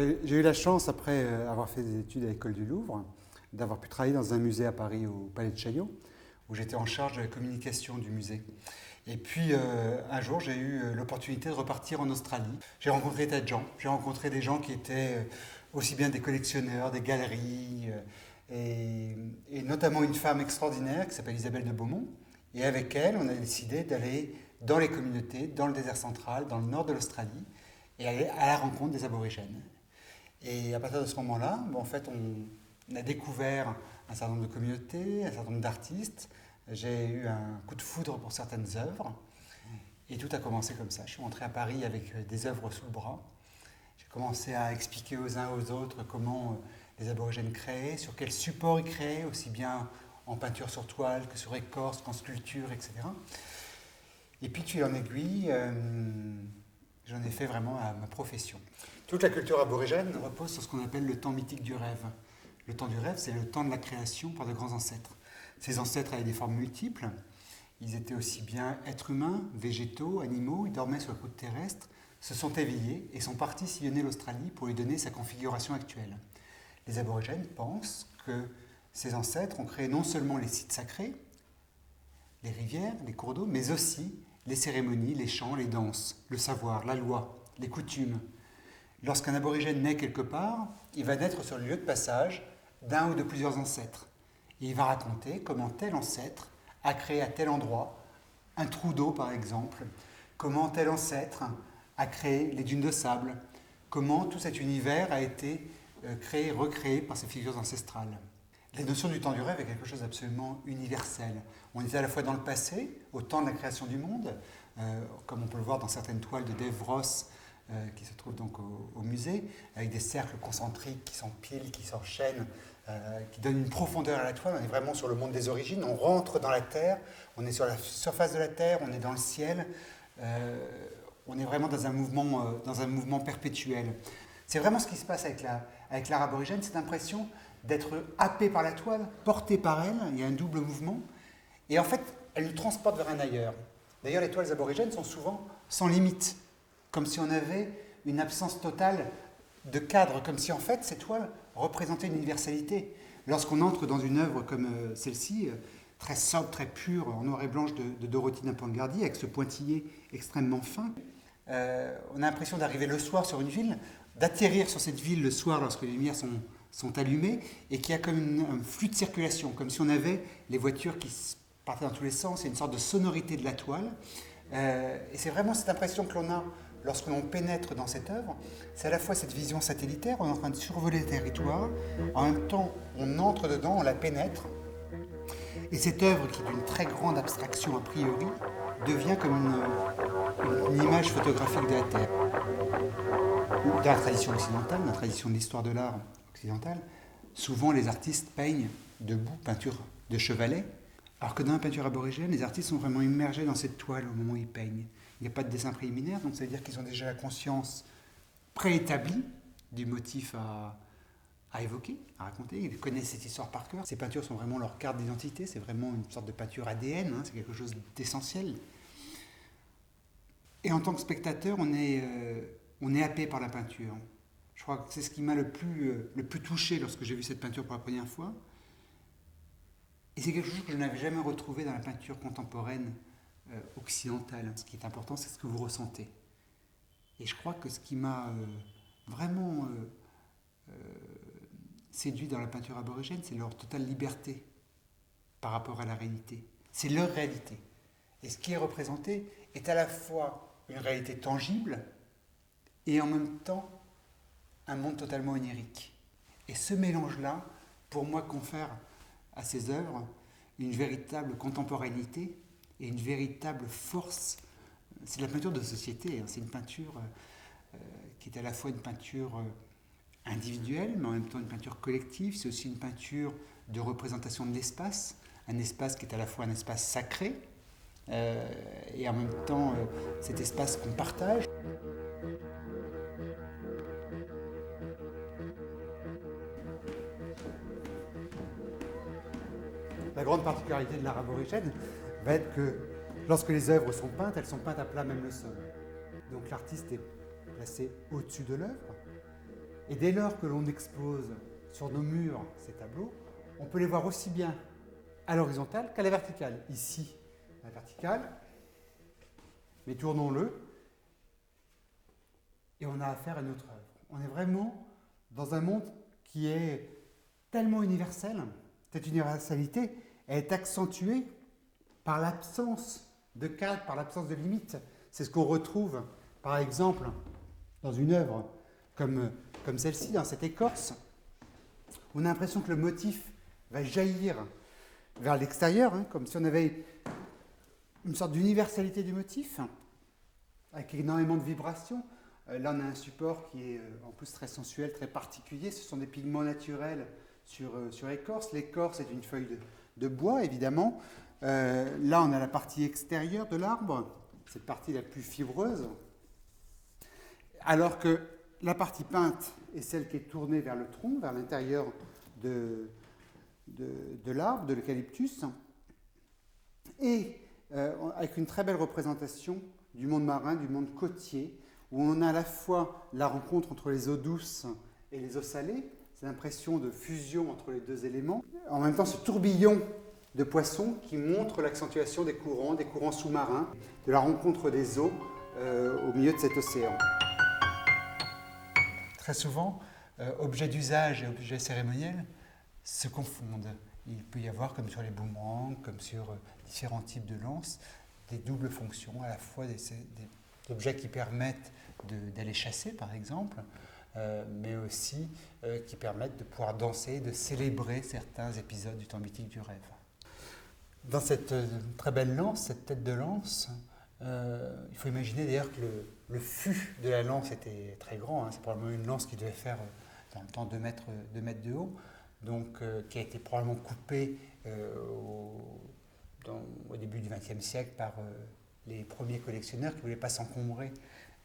J'ai eu la chance, après avoir fait des études à l'École du Louvre, d'avoir pu travailler dans un musée à Paris, au Palais de Chaillot, où j'étais en charge de la communication du musée. Et puis un jour, j'ai eu l'opportunité de repartir en Australie. J'ai rencontré des tas de gens. J'ai rencontré des gens qui étaient aussi bien des collectionneurs, des galeries, et notamment une femme extraordinaire qui s'appelle Isabelle de Beaumont. Et avec elle, on a décidé d'aller dans les communautés, dans le désert central, dans le nord de l'Australie, et aller à la rencontre des aborigènes. Et à partir de ce moment-là, en fait, on a découvert un certain nombre de communautés, un certain nombre d'artistes. J'ai eu un coup de foudre pour certaines œuvres. Et tout a commencé comme ça. Je suis rentré à Paris avec des œuvres sous le bras. J'ai commencé à expliquer aux uns aux autres comment les aborigènes créaient, sur quel support ils créaient, aussi bien en peinture sur toile que sur écorce, qu'en sculpture, etc. Et puis, de fil en aiguille, j'en ai fait vraiment ma profession. Toute la culture aborigène repose sur ce qu'on appelle le temps mythique du rêve. Le temps du rêve, c'est le temps de la création par de grands ancêtres. Ces ancêtres avaient des formes multiples. Ils étaient aussi bien êtres humains, végétaux, animaux. Ils dormaient sur la côte terrestre, se sont éveillés et sont partis sillonner l'Australie pour lui donner sa configuration actuelle. Les aborigènes pensent que ces ancêtres ont créé non seulement les sites sacrés, les rivières, les cours d'eau, mais aussi les cérémonies, les chants, les danses, le savoir, la loi, les coutumes. Lorsqu'un aborigène naît quelque part, il va naître sur le lieu de passage d'un ou de plusieurs ancêtres. Et il va raconter comment tel ancêtre a créé à tel endroit un trou d'eau, par exemple, comment tel ancêtre a créé les dunes de sable, comment tout cet univers a été créé, recréé par ces figures ancestrales. La notion du temps du rêve est quelque chose d'absolument universel. On est à la fois dans le passé, au temps de la création du monde, comme on peut le voir dans certaines toiles de Dave Ross, qui se trouvent donc au musée, avec des cercles concentriques qui s'empilent, qui s'enchaînent, qui donnent une profondeur à la toile. On est vraiment sur le monde des origines, on rentre dans la terre, on est sur la surface de la terre, on est dans le ciel, on est vraiment dans un mouvement perpétuel. C'est vraiment ce qui se passe avec l'art aborigène, cette impression d'être happé par la toile, porté par elle, il y a un double mouvement, et en fait, elle nous transporte vers un ailleurs. D'ailleurs, les toiles aborigènes sont souvent sans limite, comme si on avait une absence totale de cadre, comme si en fait ces toiles représentaient une universalité. Lorsqu'on entre dans une œuvre comme celle-ci, très sobre, très pure, en noir et blanche de Dorothy Nampanghardy, avec ce pointillé extrêmement fin, on a l'impression d'arriver le soir sur une ville, d'atterrir sur cette ville le soir lorsque les lumières sont allumées, et qu'il y a comme un flux de circulation, comme si on avait les voitures qui partaient dans tous les sens, et une sorte de sonorité de la toile. Et c'est vraiment cette impression que l'on a lorsque l'on pénètre dans cette œuvre. C'est à la fois cette vision satellitaire, on est en train de survoler le territoire, en même temps on entre dedans, on la pénètre, et cette œuvre qui est d'une très grande abstraction a priori, devient comme une image photographique de la Terre. Dans la tradition occidentale, dans la tradition de l'histoire de l'art occidentale, souvent les artistes peignent debout, peinture de chevalet, alors que dans la peinture aborigène, les artistes sont vraiment immergés dans cette toile au moment où ils peignent. Il n'y a pas de dessin préliminaire, donc ça veut dire qu'ils ont déjà la conscience préétablie du motif à évoquer, à raconter. Ils connaissent cette histoire par cœur. Ces peintures sont vraiment leur carte d'identité, c'est vraiment une sorte de peinture ADN, c'est quelque chose d'essentiel. Et en tant que spectateur, on est happé par la peinture. Je crois que c'est ce qui m'a le plus touché lorsque j'ai vu cette peinture pour la première fois. Et c'est quelque chose que je n'avais jamais retrouvé dans la peinture contemporaine occidentale. Ce qui est important, c'est ce que vous ressentez. Et je crois que ce qui m'a vraiment séduit dans la peinture aborigène, c'est leur totale liberté par rapport à la réalité. C'est leur réalité. Et ce qui est représenté est à la fois une réalité tangible et en même temps un monde totalement onirique. Et ce mélange-là, pour moi, confère à ces œuvres une véritable contemporanéité et une véritable force. C'est de la peinture de société, c'est une peinture qui est à la fois une peinture individuelle, mais en même temps une peinture collective. C'est aussi une peinture de représentation de l'espace, un espace qui est à la fois un espace sacré, et en même temps cet espace qu'on partage. La grande particularité de l'art aborigène va être que lorsque les œuvres sont peintes, elles sont peintes à plat même le sol. Donc l'artiste est placé au-dessus de l'œuvre Et dès lors que l'on expose sur nos murs ces tableaux, on peut les voir aussi bien à l'horizontale qu'à la verticale. Ici, la verticale, mais tournons-le, et on a affaire à notre œuvre. On est vraiment dans un monde qui est tellement universel. Cette universalité est accentuée par l'absence de cadre, par l'absence de limite. C'est ce qu'on retrouve, par exemple, dans une œuvre comme celle-ci, dans cette écorce. On a l'impression que le motif va jaillir vers l'extérieur, comme si on avait une sorte d'universalité du motif, avec énormément de vibrations. Là, on a un support qui est en plus très sensuel, très particulier. Ce sont des pigments naturels sur écorce. L'écorce est une feuille de bois, évidemment. Là, on a la partie extérieure de l'arbre, cette partie la plus fibreuse. Alors que la partie peinte est celle qui est tournée vers le tronc, vers l'intérieur de l'arbre, de l'eucalyptus. Et avec une très belle représentation du monde marin, du monde côtier, où on a à la fois la rencontre entre les eaux douces et les eaux salées, c'est l'impression de fusion entre les deux éléments. En même temps, ce tourbillon de poissons qui montre l'accentuation des courants sous-marins, de la rencontre des eaux au milieu de cet océan. Très souvent, objets d'usage et objets cérémoniels se confondent. Il peut y avoir, comme sur les boomerangs, comme sur différents types de lances, des doubles fonctions, à la fois des objets qui permettent d'aller chasser, par exemple, mais aussi qui permettent de pouvoir danser, de célébrer certains épisodes du temps mythique du rêve. Dans cette très belle lance, cette tête de lance, il faut imaginer d'ailleurs que le fût de la lance était très grand. C'est probablement une lance qui devait faire dans le temps 2 mètres de haut, donc qui a été probablement coupée au début du XXe siècle par les premiers collectionneurs qui ne voulaient pas s'encombrer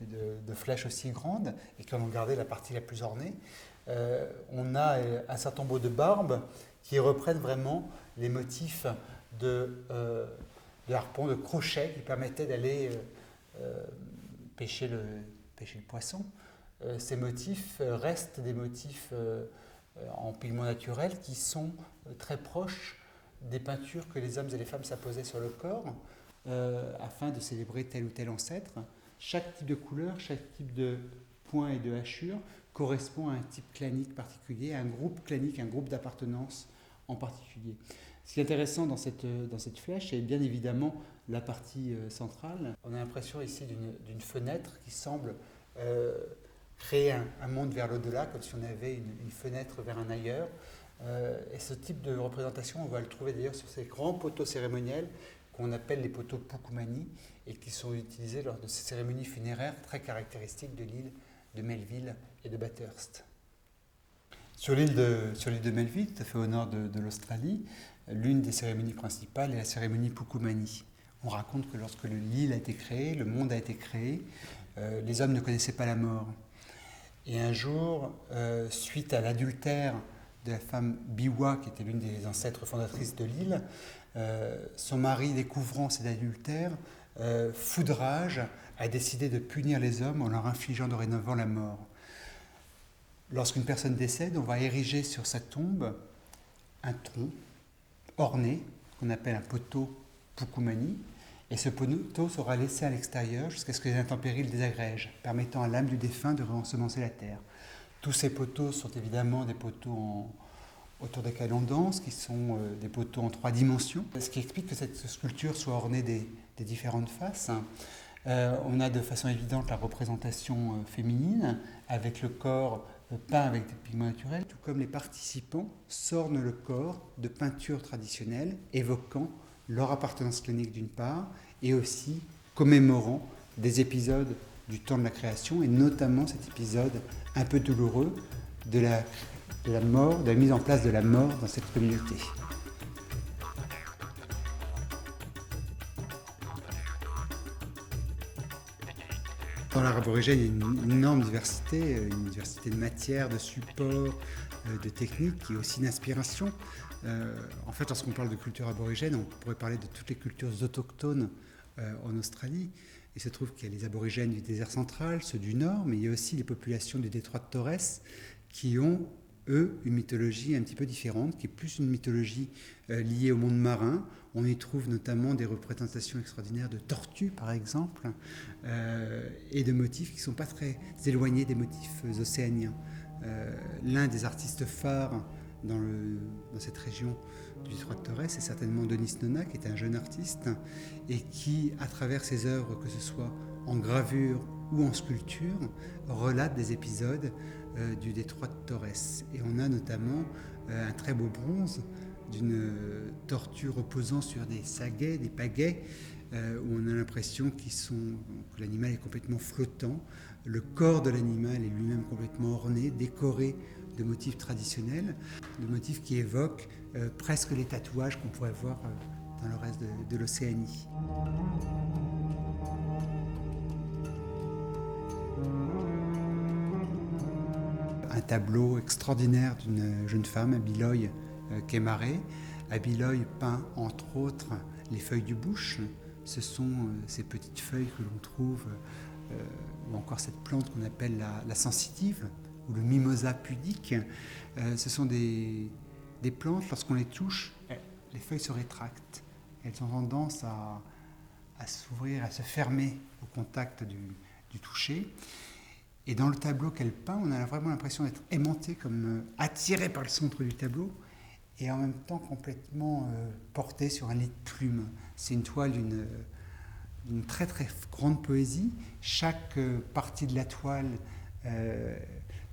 de flèches aussi grandes et qui en ont gardé la partie la plus ornée. On a un certain nombre de barbes qui reprennent vraiment les motifs de harpons, de crochets qui permettaient d'aller pêcher le poisson. Ces motifs restent des motifs en pigments naturels qui sont très proches des peintures que les hommes et les femmes s'apposaient sur le corps afin de célébrer tel ou tel ancêtre. Chaque type de couleur, chaque type de point et de hachure correspond à un type clanique particulier, à un groupe clanique, un groupe d'appartenance en particulier. Ce qui est intéressant dans cette flèche est bien évidemment la partie centrale. On a l'impression ici d'une fenêtre qui semble créer un monde vers l'au-delà, comme si on avait une fenêtre vers un ailleurs. Et ce type de représentation, on va le trouver d'ailleurs sur ces grands poteaux cérémoniels qu'on appelle les poteaux Pukumani et qui sont utilisés lors de ces cérémonies funéraires très caractéristiques de l'île de Melville et de Bathurst. Sur l'île de Melville, tout à fait au nord de l'Australie, l'une des cérémonies principales est la cérémonie Pukumani. On raconte que lorsque l'île a été créée, le monde a été créé, les hommes ne connaissaient pas la mort. Et un jour, suite à l'adultère de la femme Biwa, qui était l'une des ancêtres fondatrices de l'île, son mari, découvrant cet adultère, foudrage, a décidé de punir les hommes en leur infligeant dorénavant la mort. Lorsqu'une personne décède, on va ériger sur sa tombe un tronc orné, qu'on appelle un poteau Pukumani, et ce poteau sera laissé à l'extérieur jusqu'à ce que les intempéries le désagrègent, permettant à l'âme du défunt de réensemencer la terre. Tous ces poteaux sont évidemment des poteaux autour desquels on danse, qui sont des poteaux en 3 dimensions, ce qui explique que cette sculpture soit ornée des différentes faces. On a de façon évidente la représentation féminine, avec le corps peint avec des pigments naturels, tout comme les participants s'ornent le corps de peintures traditionnelles évoquant leur appartenance clinique d'une part, et aussi commémorant des épisodes du temps de la création, et notamment cet épisode un peu douloureux de la mort, de la mise en place de la mort dans cette communauté. Dans l'art aborigène, il y a une énorme diversité de matières, de supports, de techniques, qui est aussi une inspiration. En fait, lorsqu'on parle de culture aborigène, on pourrait parler de toutes les cultures autochtones en Australie, Il se trouve qu'il y a les aborigènes du désert central, ceux du nord, mais il y a aussi les populations du détroit de Torres qui ont, eux, une mythologie un petit peu différente, qui est plus une mythologie liée au monde marin. On y trouve notamment des représentations extraordinaires de tortues, par exemple, et de motifs qui ne sont pas très éloignés des motifs océaniens. L'un des artistes phares dans cette région du détroit de Torres, c'est certainement Denis Nona, qui est un jeune artiste, et qui, à travers ses œuvres, que ce soit en gravure ou en sculpture, relate des épisodes du détroit de Torres. Et on a notamment un très beau bronze d'une tortue reposant sur des saguets, des pagaies, où on a l'impression que l'animal est complètement flottant. Le corps de l'animal est lui-même complètement orné, décoré de motifs traditionnels, de motifs qui évoquent presque les tatouages qu'on pourrait voir dans le reste de l'Océanie. Un tableau extraordinaire d'une jeune femme, Abiloy Kemaré. Abiloy peint entre autres les feuilles du bush. Ce sont ces petites feuilles que l'on trouve, ou encore cette plante qu'on appelle la sensitive, ou le mimosa pudique. Ce sont des plantes, lorsqu'on les touche, les feuilles se rétractent. Elles ont tendance à s'ouvrir, à se fermer au contact du toucher. Et dans le tableau qu'elle peint, on a vraiment l'impression d'être aimanté, comme attiré par le centre du tableau, et en même temps complètement porté sur un lit de plumes. C'est une toile d'une très très grande poésie. Chaque partie de la toile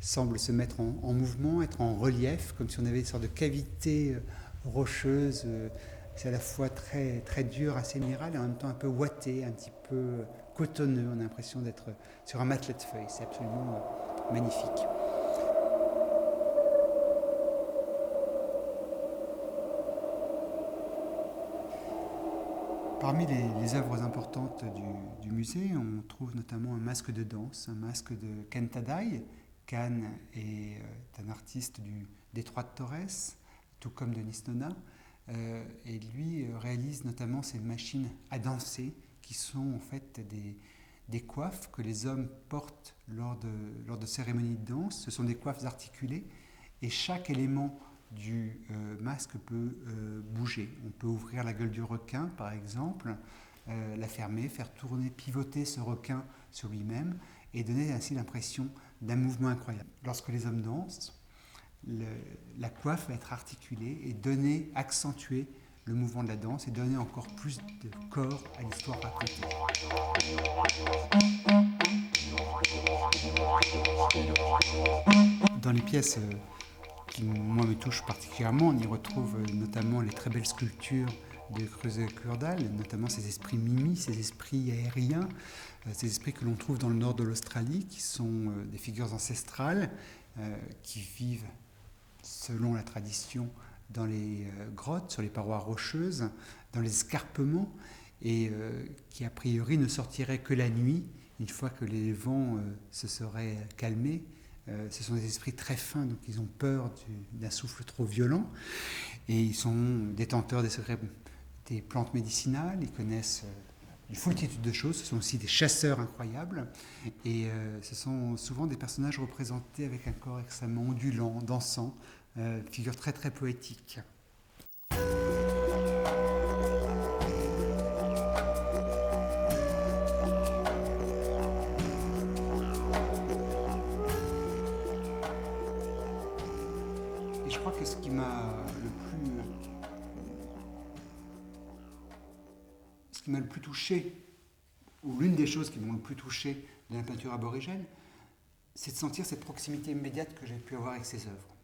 semble se mettre en mouvement, être en relief, comme si on avait une sorte de cavité rocheuse. C'est à la fois très, très dur, assez minéral, et en même temps un peu ouaté, un petit peu cotonneux. On a l'impression d'être sur un matelas de feuilles. C'est absolument magnifique. Parmi les œuvres importantes du musée, on trouve notamment un masque de danse, un masque de Ken Tadai. Ken est un artiste du détroit de Torres, tout comme Denis Nona, et lui réalise notamment ces machines à danser qui sont en fait des coiffes que les hommes portent lors de cérémonies de danse. Ce sont des coiffes articulées et chaque élément du masque peut bouger. On peut ouvrir la gueule du requin, par exemple, la fermer, faire tourner, pivoter ce requin sur lui-même et donner ainsi l'impression d'un mouvement incroyable. Lorsque les hommes dansent, la coiffe va être articulée et accentuer le mouvement de la danse et donner encore plus de corps à l'histoire racontée. Dans les pièces qui, moi, me touchent particulièrement, on y retrouve notamment les très belles sculptures de Kreuze-Kurdal, notamment ces esprits mimi, ces esprits aériens, ces esprits que l'on trouve dans le nord de l'Australie, qui sont des figures ancestrales qui vivent, selon la tradition, dans les grottes, sur les parois rocheuses, dans les escarpements, et qui a priori ne sortiraient que la nuit, une fois que les vents se seraient calmés. Ce sont des esprits très fins, donc ils ont peur d'un souffle trop violent, et ils sont détenteurs des secrets des plantes médicinales, ils connaissent une foultitude de choses, ce sont aussi des chasseurs incroyables, et ce sont souvent des personnages représentés avec un corps extrêmement ondulant, dansant, figure très très poétique. Et je crois que ce qui m'a le plus touché, ou l'une des choses qui m'ont le plus touché de la peinture aborigène, c'est de sentir cette proximité immédiate que j'ai pu avoir avec ces œuvres.